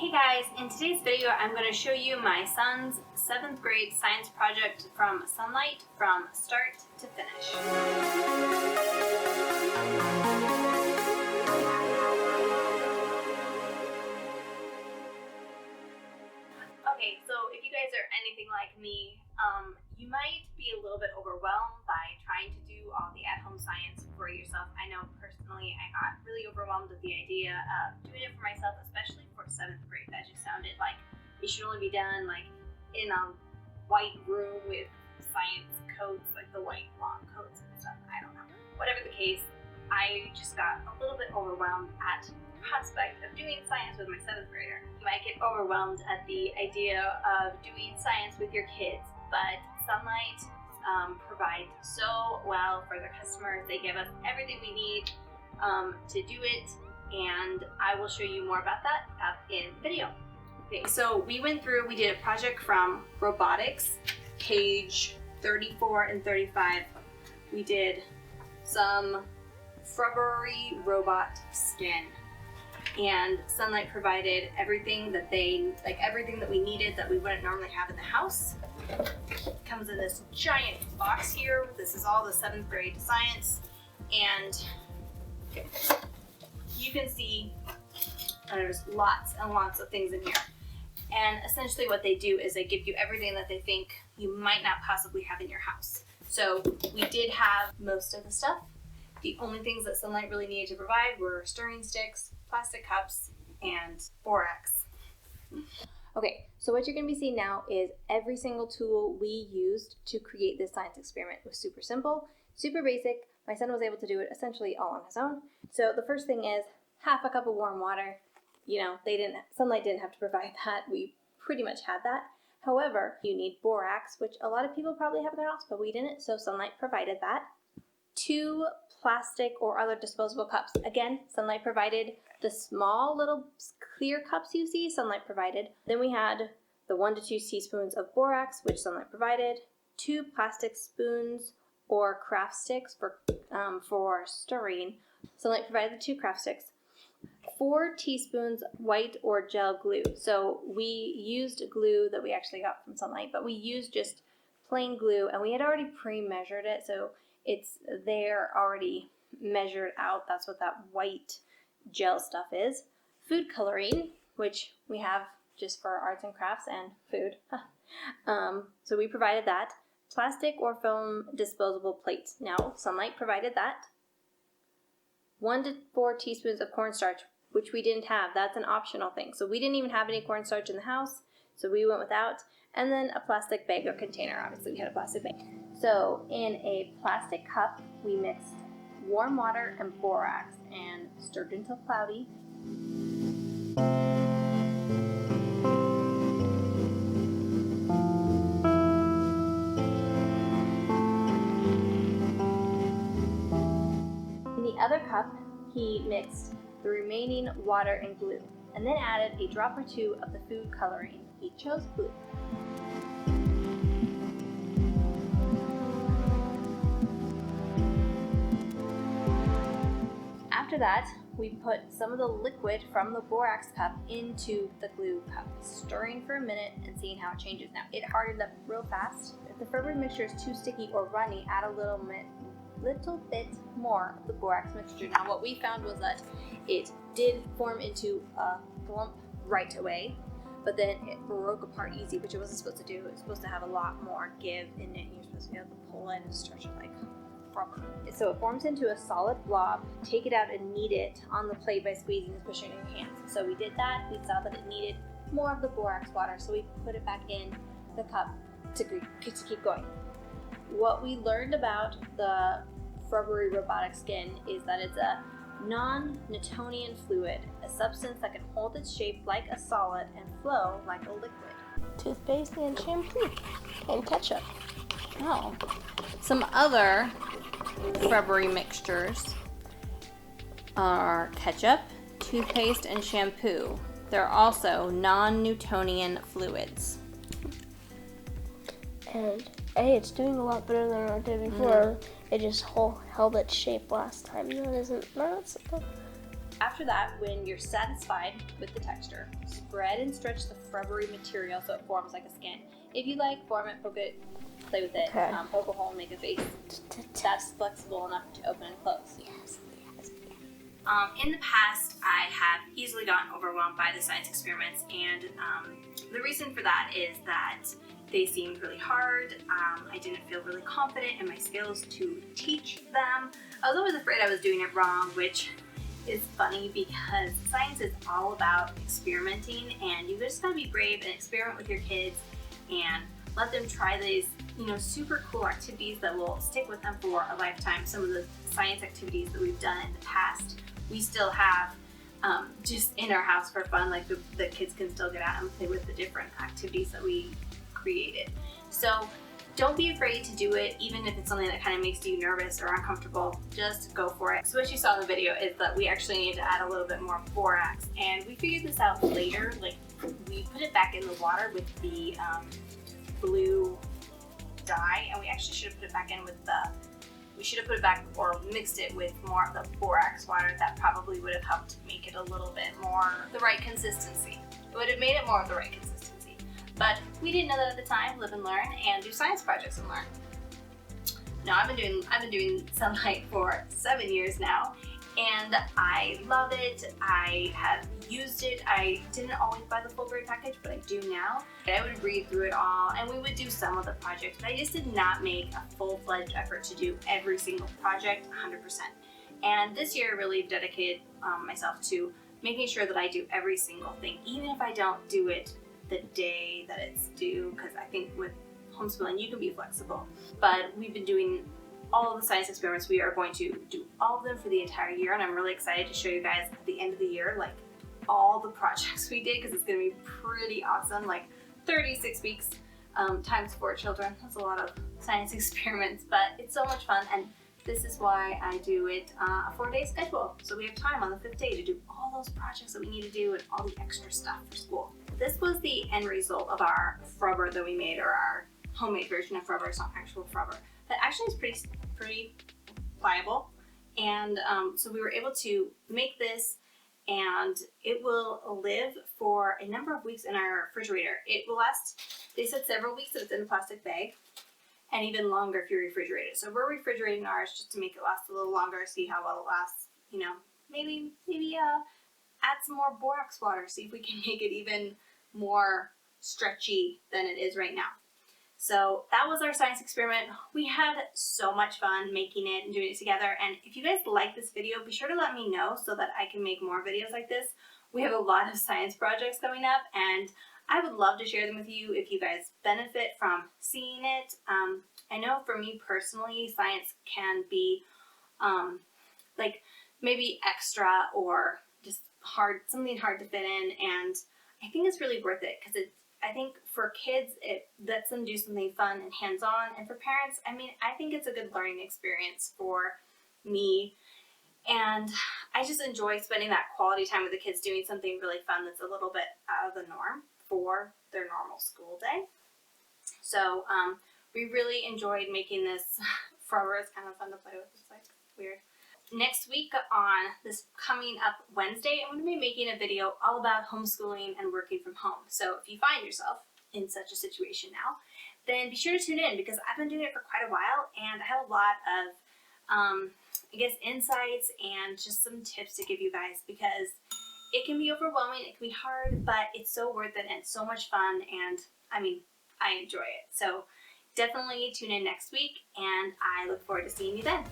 Hey guys, in today's video I'm going to show you my son's 7th grade science project from Sonlight from start to finish. Okay, so if you guys are anything like me, you might be a little bit overwhelmed by trying to do all the at-home science for yourself. I know personally I got really overwhelmed with the idea of doing it for myself, especially for 7th grade. That just sounded like it should only be done like in a white room with science coats, like the white long coats and stuff. I don't know. Whatever the case, I just got a little bit overwhelmed at the prospect of doing science with my 7th grader. You might get overwhelmed at the idea of doing science with your kids, but Sonlight provides so well for their customers. They give us everything we need to do it, and I will show you more about that up in the video. Okay, so we did a project from robotics, page 34 and 35. We did some shrubbery robot skin, and Sonlight provided everything that everything that we needed that we wouldn't normally have in the house. It comes in this giant box here. This is all the 7th grade science, and you can see there's lots and lots of things in here. And essentially what they do is they give you everything that they think you might not possibly have in your house. So we did have most of the stuff. The only things that Sonlight really needed to provide were stirring sticks, plastic cups, and borax. Okay, so what you're going to be seeing now is every single tool we used to create this science experiment. It was super simple, super basic. My son was able to do it essentially all on his own. So the first thing is half a cup of warm water. Sonlight didn't have to provide that. We pretty much had that. However, you need borax, which a lot of people probably have in their house, but we didn't, so Sonlight provided that. 2 plastic or other disposable cups. Again, Sonlight provided the small little clear cups you see, Sonlight provided. Then we had the 1 to 2 teaspoons of borax, which Sonlight provided. 2 plastic spoons or craft sticks for stirring. Sonlight provided the 2 craft sticks. 4 teaspoons white or gel glue. So we used glue that we actually got from Sonlight, but we used just plain glue, and we had already pre-measured it, so it's there already measured out. That's what that white gel stuff is. Food coloring, which we have just for arts and crafts and food. So we provided that. Plastic or foam disposable plates. Now, Sonlight provided that. 1 to 4 teaspoons of cornstarch, which we didn't have. That's an optional thing. So we didn't even have any cornstarch in the house, so we went without. And then a plastic bag or container. Obviously, we had a plastic bag. So in a plastic cup, we mixed warm water and borax and stirred until cloudy. In the other cup, he mixed the remaining water and glue, and then added a drop or 2 of the food coloring. He chose blue. After that, we put some of the liquid from the borax cup into the glue cup, stirring for a minute and seeing how it changes. Now, it hardened up real fast. If the Ferberry mixture is too sticky or runny, add a little bit more of the borax mixture. Now, what we found was that it did form into a clump right away, but then it broke apart easy, which it wasn't supposed to do. It was supposed to have a lot more give in it. You're supposed to be able to pull it and stretch it like rubber. So it forms into a solid blob. Take it out and knead it on the plate by squeezing and pushing in your hands. So we did that. We saw that it needed more of the borax water, so we put it back in the cup to keep going. What we learned about the shrubbery robotic skin is that it's a non-Newtonian fluid, a substance that can hold its shape like a solid and flow like a liquid. Toothpaste and shampoo and ketchup. Oh. Some other shrubbery mixtures are ketchup, toothpaste, and shampoo. They're also non-Newtonian fluids. And hey, it's doing a lot better than it did before. It just held its shape last time. No, it isn't. No, it's. After that, when you're satisfied with the texture, spread and stretch the rubbery material so it forms like a skin. If you like, form it, poke it, play with it, Okay. poke a hole, make a face. That's flexible enough to open and close. Yes. In the past, I have easily gotten overwhelmed by the science experiments, and the reason for that is that they seemed really hard. I didn't feel really confident in my skills to teach them. I was always afraid I was doing it wrong, which is funny because science is all about experimenting, and you just gotta be brave and experiment with your kids and let them try these, super cool activities that will stick with them for a lifetime. Some of the science activities that we've done in the past, we still have just in our house for fun. Like the kids can still get out and play with the different activities that we created. So don't be afraid to do it, even if it's something that kind of makes you nervous or uncomfortable. Just go for it. So what you saw in the video is that we actually need to add a little bit more borax, and we figured this out later. Like, we put it back in the water with the blue dye, and we actually should have put it back in with or mixed it with more of the borax water. That probably would have helped make it a little bit more the right consistency. It would have made it more of the right consistency. But we didn't know that at the time. Live and learn, and do science projects and learn. Now I've been doing Sonlight for 7 years now, and I love it. I have used it. I didn't always buy the full grade package, but I do now. I would read through it all, and we would do some of the projects, but I just did not make a full-fledged effort to do every single project 100%. And this year I really dedicated myself to making sure that I do every single thing, even if I don't do it the day that it's due, because I think with homeschooling you can be flexible. But we've been doing all of the science experiments. We are going to do all of them for the entire year, and I'm really excited to show you guys at the end of the year like all the projects we did, because it's going to be pretty awesome. Like 36 weeks times 4 children. That's a lot of science experiments, but it's so much fun, and this is why I do it a 4-day schedule. So we have time on the 5th day to do all those projects that we need to do and all the extra stuff for school. This was the end result of our frubber that we made, or our homemade version of frubber. It's not actual frubber. That actually is pretty pliable. And so we were able to make this, and it will live for a number of weeks in our refrigerator. It will last, they said, several weeks if it's in a plastic bag, and even longer if you refrigerate it. So we're refrigerating ours just to make it last a little longer, see how well it lasts. Maybe add some more borax water, see if we can make it even more stretchy than it is right now. So that was our science experiment. We had so much fun making it and doing it together. And if you guys like this video, be sure to let me know so that I can make more videos like this. We have a lot of science projects coming up, and I would love to share them with you if you guys benefit from seeing it. I know for me personally, science can be like maybe extra or just something hard to fit in, and I think it's really worth it because I think for kids, it lets them do something fun and hands-on, and for parents, I think it's a good learning experience for me, and I just enjoy spending that quality time with the kids doing something really fun that's a little bit out of the norm for their normal school day. So we really enjoyed making this frubber. It's kind of fun to play with. It's like weird. Next week on this coming up Wednesday, I'm going to be making a video all about homeschooling and working from home. So if you find yourself in such a situation now, then be sure to tune in, because I've been doing it for quite a while, and I have a lot of, insights and just some tips to give you guys, because it can be overwhelming, it can be hard, but it's so worth it and it's so much fun, and I enjoy it. So definitely tune in next week, and I look forward to seeing you then.